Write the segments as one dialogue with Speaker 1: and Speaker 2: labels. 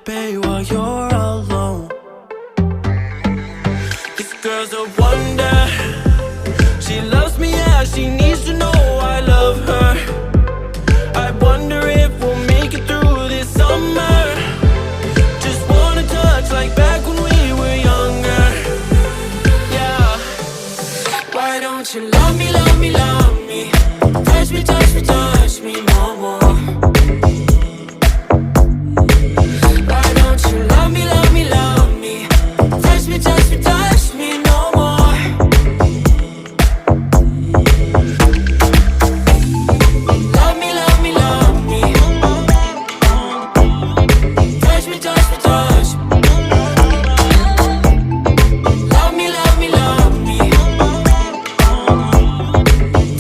Speaker 1: pay while you're alone. This girl's a wonder. She loves me, yeah, she needs to know I love her. I wonder if we'll make it through this summer. Just wanna touch like back when we were younger. Yeah. Why don't you love me, love me, love me? Touch me, touch me, touch me no more. Why don't you love me, love me, love me? Touch me, touch me, touch me no more. Love me, love me, love me. Touch me, touch me, touch me. Love me, love me, love me.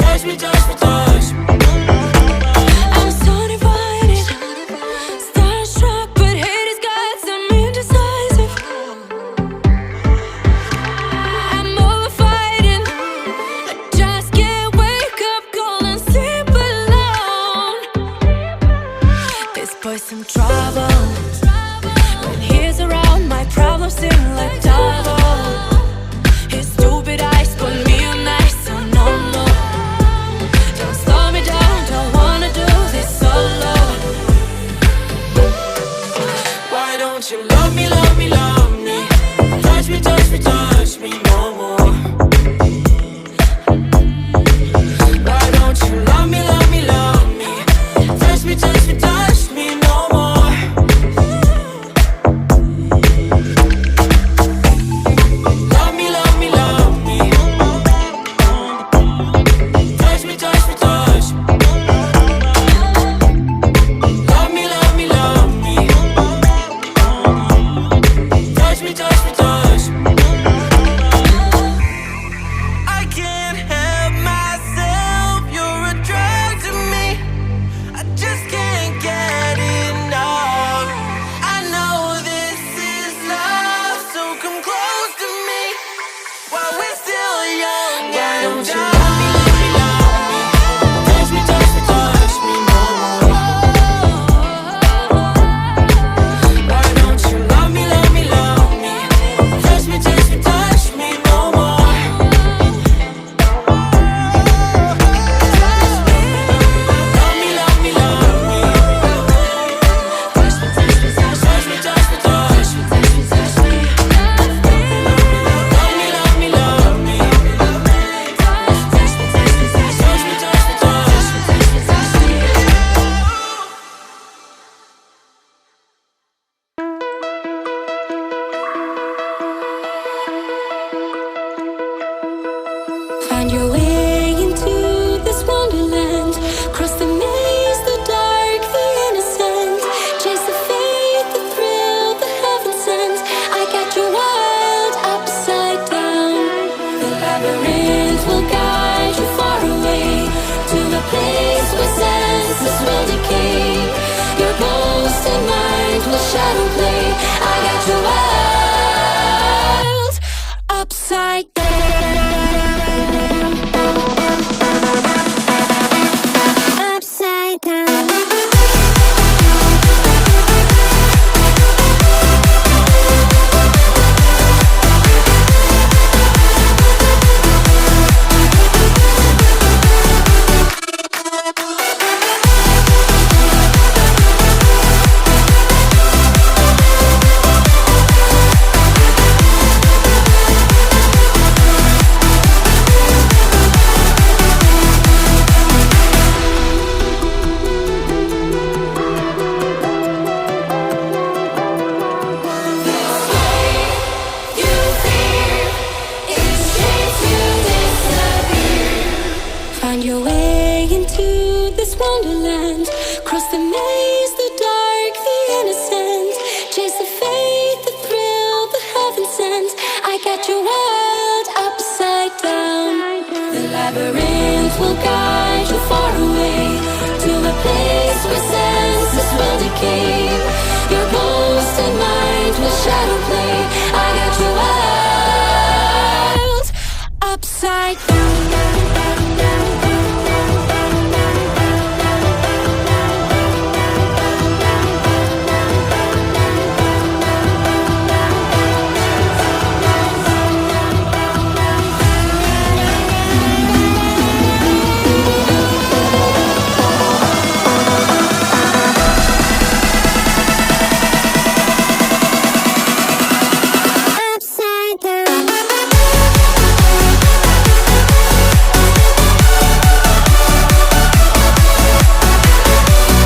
Speaker 1: Touch me, touch me, touch me.
Speaker 2: I'm so divided, starstruck, but hate has got some indecisive. I'm over fighting, I just can't wake up cold and sleep alone. This boy's some trouble. When he's around, my problems seem like double. His stupid eyes put me on ice, so no more. Don't slow me down, don't wanna do this solo.
Speaker 1: Why don't you love me, love me, love me? Touch me, touch me, touch me no more. Why don't you love me, love me, love me? Touch me, touch me, touch me no more. Love me, love me, love me. Touch me, touch me, touch me. Love me, love me, love me. Touch me, touch me, touch me. I can't help myself, you're a drug to me. I just can't get enough. I know this is love, so come close to me while we're still young. Why don't you love me, love me, love me? Touch me, touch me, touch me no more. Why don't you love me, love me, love me? Touch me, touch me, touch me no more. Love me, love me, love me. Touch me, touch me, touch me, touch me, touch me, touch me, touch me. Love me, love me, love me. Touch me, touch me, touch me, touch me, touch me, touch me, touch me.
Speaker 2: Find your way into this wonderland. Cross the maze, the dark, the innocent. Chase the faith, the thrill, the heaven sent. I got you wild upside down. The labyrinth will guide you far away to a place where senses will decay. Your ghost and mind will shadow play. I got you wild upside down. Upside down. Find your way into this wonderland.